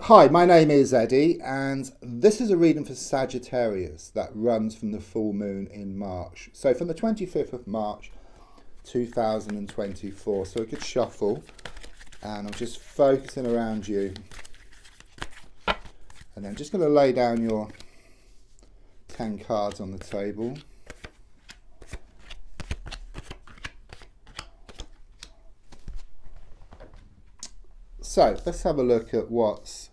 Hi, my name is Eddie, and this is a reading for Sagittarius that runs from the full moon in March. So from the 25th of March 2024. So a good shuffle, and I'm just focusing around you. And then I'm just going to lay down your 10 cards on the table. So let's have a look at what's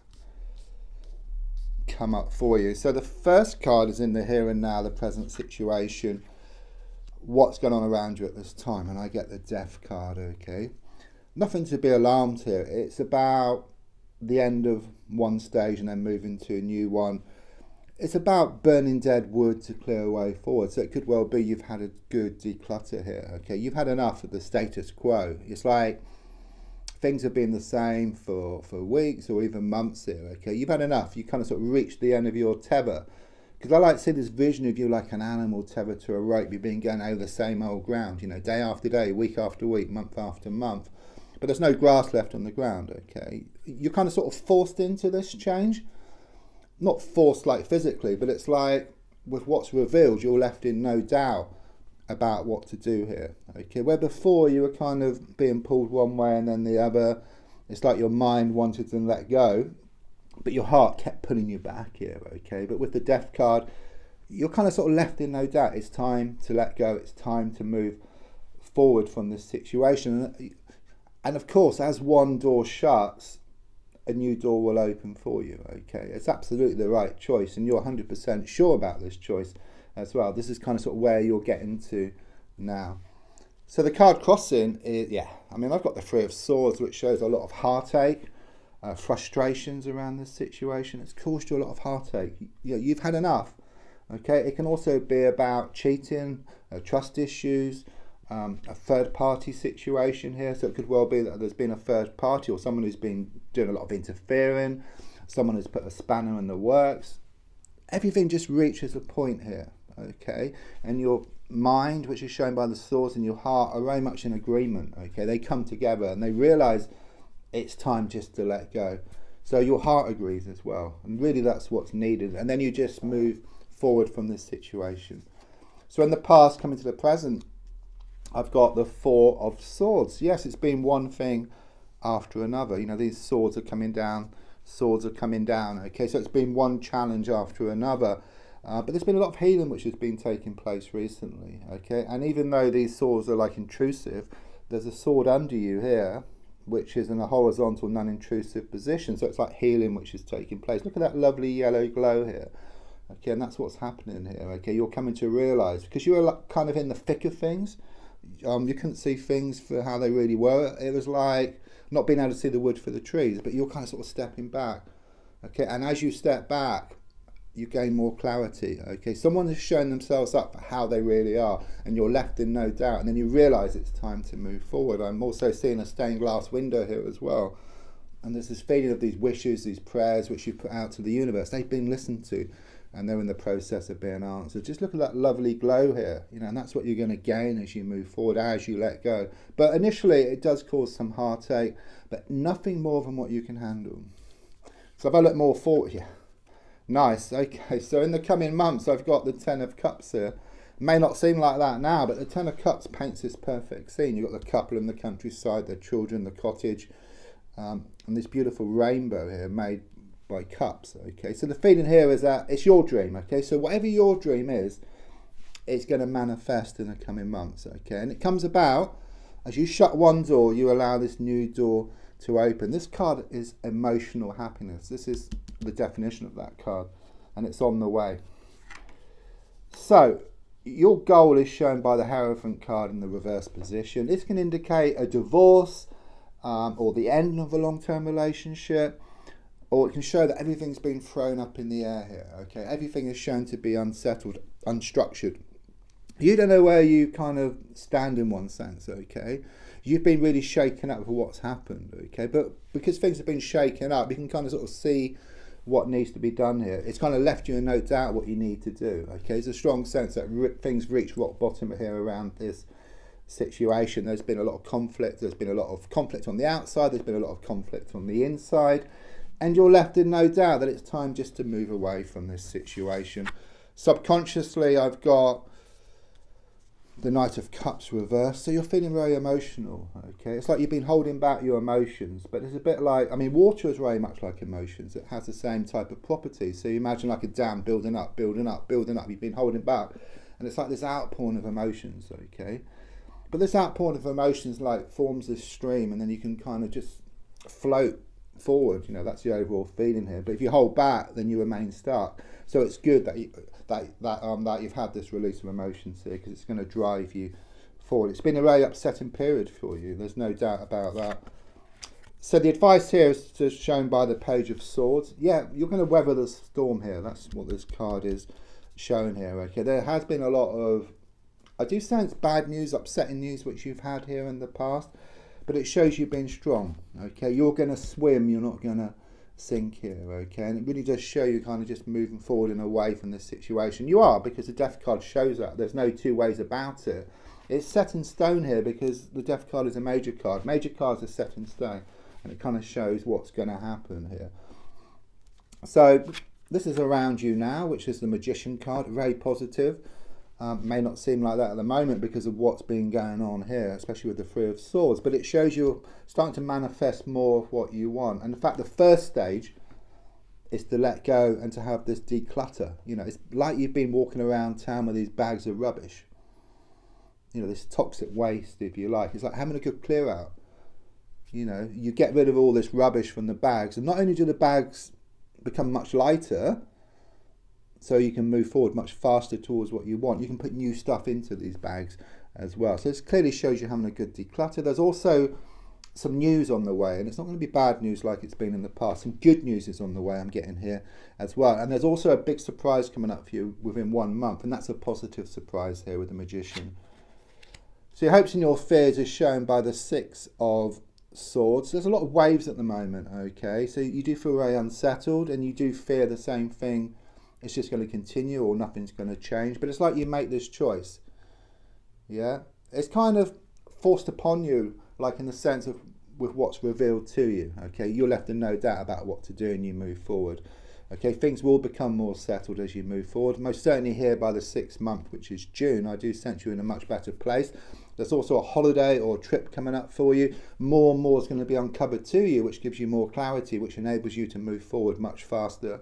come up for you. So the first card is in the here and now, the present situation, what's going on around you at this time, and I get the death card. Okay, nothing to be alarmed here. It's about the end of one stage and then moving to a new one. It's about burning dead wood to clear a way forward. So it could well be you've had a good declutter here. Okay, you've had enough of the status quo. It's like things have been the same for weeks or even months here. Okay, you've had enough. You kind of sort of reached the end of your tether. Because I like to see this vision of you like an animal tethered to a rope. You've been going over the same old ground, you know, day after day, week after week, month after month. But there's no grass left on the ground. Okay, you're kind of sort of forced into this change. Not forced like physically, but it's like with what's revealed, you're left in no doubt about what to do here. Okay, where before you were kind of being pulled one way and then the other. It's like your mind wanted to let go, but your heart kept pulling you back here. Okay, but with the death card, you're kind of sort of left in no doubt. It's time to let go. It's time to move forward from this situation. And of course, as one door shuts, a new door will open for you. Okay, it's absolutely the right choice, and you're 100% sure about this choice as well. This is kind of sort of where you're getting to now. So the card crossing is, I mean, I've got the Three of Swords, which shows a lot of heartache, frustrations around this situation. It's caused you a lot of heartache. You've had enough. Okay, it can also be about cheating, trust issues, a third party situation here. So it could well be that there's been a third party or someone who's been doing a lot of interfering, someone who's put a spanner in the works. Everything just reaches a point here. Okay, and your mind, which is shown by the swords, and your heart are very much in agreement. Okay, they come together and they realize it's time just to let go. So your heart agrees as well, and really that's what's needed. And then you just move forward from this situation. So in the past, coming to the present, I've got the Four of Swords. Yes, it's been one thing after another. You know, these swords are coming down, swords are coming down. Okay, so it's been one challenge after another. But there's been a lot of healing which has been taking place recently. Okay, and even though these swords are like intrusive, there's a sword under you here which is in a horizontal, non-intrusive position. So it's like healing which is taking place. Look at that lovely yellow glow here. Okay, and that's what's happening here. Okay, you're coming to realise, because you were kind of in the thick of things, you couldn't see things for how they really were. It was like not being able to see the wood for the trees, but you're kind of sort of stepping back. Okay, and as you step back, you gain more clarity. Okay, someone has shown themselves up for how they really are, and you're left in no doubt, and then you realise it's time to move forward. I'm also seeing a stained glass window here as well, and there's this feeling of these wishes, these prayers which you put out to the universe. They've been listened to, and they're in the process of being answered. Just look at that lovely glow here, you know, and that's what you're going to gain as you move forward, as you let go. But initially it does cause some heartache, but nothing more than what you can handle. So if I look more forward here, nice. Okay, so in the coming months, I've got the Ten of Cups here. It may not seem like that now, but the Ten of Cups paints this perfect scene. You've got the couple in the countryside, their children, the cottage, and this beautiful rainbow here made by cups. Okay, so the feeling here is that it's your dream. Okay, so whatever your dream is, it's going to manifest in the coming months. Okay, and it comes about as you shut one door, you allow this new door to open. This card is emotional happiness. This is the definition of that card, and it's on the way. So your goal is shown by the Hierophant card in the reverse position. This can indicate a divorce or the end of a long-term relationship, or it can show that everything's been thrown up in the air here. Okay, everything is shown to be unsettled, unstructured. You don't know where you kind of stand in one sense. Okay, you've been really shaken up with what's happened. Okay, but because things have been shaken up, you can kind of sort of see what needs to be done here. It's kind of left you in no doubt what you need to do. Okay, there's a strong sense that things reach rock bottom here around this situation. There's been a lot of conflict. There's been a lot of conflict on the outside. There's been a lot of conflict on the inside. And you're left in no doubt that it's time just to move away from this situation. Subconsciously, I've got the Knight of Cups reversed, so you're feeling very emotional, okay? It's like you've been holding back your emotions, but it's a bit like, I mean, water is very much like emotions. It has the same type of properties. So you imagine like a dam building up, building up, building up. You've been holding back, and it's like this outpouring of emotions, okay? But this outpouring of emotions like forms this stream, and then you can kind of just float forward. You know, that's the overall feeling here. But if you hold back, then you remain stuck. So it's good that that you've had this release of emotions here, because it's going to drive you forward. It's been a very upsetting period for you. There's no doubt about that. So the advice here is shown by the Page of Swords. Yeah, you're going to weather the storm here. That's what this card is showing here. Okay, there has been a lot of, I do sense bad news, upsetting news, which you've had here in the past, but it shows you being strong. Okay, you're going to swim. You're not going to sink here, okay? And it really does show you kind of just moving forward and away from this situation. You are, because the Death card shows that. There's no two ways about it. It's set in stone here because the Death card is a major card. Major cards are set in stone, and it kind of shows what's going to happen here. So this is around you now, which is the Magician card, very positive. May not seem like that at the moment because of what's been going on here, especially with the Three of Swords, but it shows you're starting to manifest more of what you want. And in fact, the first stage is to let go and to have this declutter. You know, it's like you've been walking around town with these bags of rubbish. You know, this toxic waste, if you like. It's like having a good clear out. You know, you get rid of all this rubbish from the bags, and not only do the bags become much lighter, so you can move forward much faster towards what you want. You can put new stuff into these bags as well. So this clearly shows you having a good declutter. There's also some news on the way, and it's not going to be bad news like it's been in the past. Some good news is on the way, I'm getting here as well. And there's also a big surprise coming up for you within 1 month, and that's a positive surprise here with the Magician. So your hopes and your fears is shown by the Six of Swords. There's a lot of waves at the moment, okay? So you do feel very unsettled, and you do fear the same thing. It's just going to continue, or nothing's going to change. But it's like you make this choice. Yeah? It's kind of forced upon you, like in the sense of with what's revealed to you. Okay? You're left in no doubt about what to do, and you move forward. Okay? Things will become more settled as you move forward. Most certainly here by the 6th month, which is June, I do sense you in a much better place. There's also a holiday or a trip coming up for you. More and more is going to be uncovered to you, which gives you more clarity, which enables you to move forward much faster.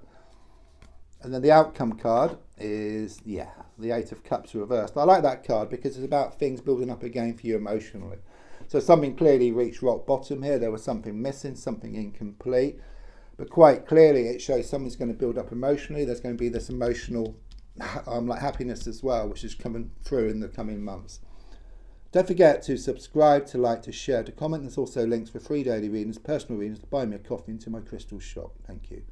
And then the outcome card is, yeah, the Eight of Cups reversed. I like that card because it's about things building up again for you emotionally. So something clearly reached rock bottom here. There was something missing, something incomplete. But quite clearly it shows something's going to build up emotionally. There's going to be this emotional like happiness as well, which is coming through in the coming months. Don't forget to subscribe, to like, to share, to comment. There's also links for free daily readings, personal readings, to buy me a coffee into my crystal shop. Thank you.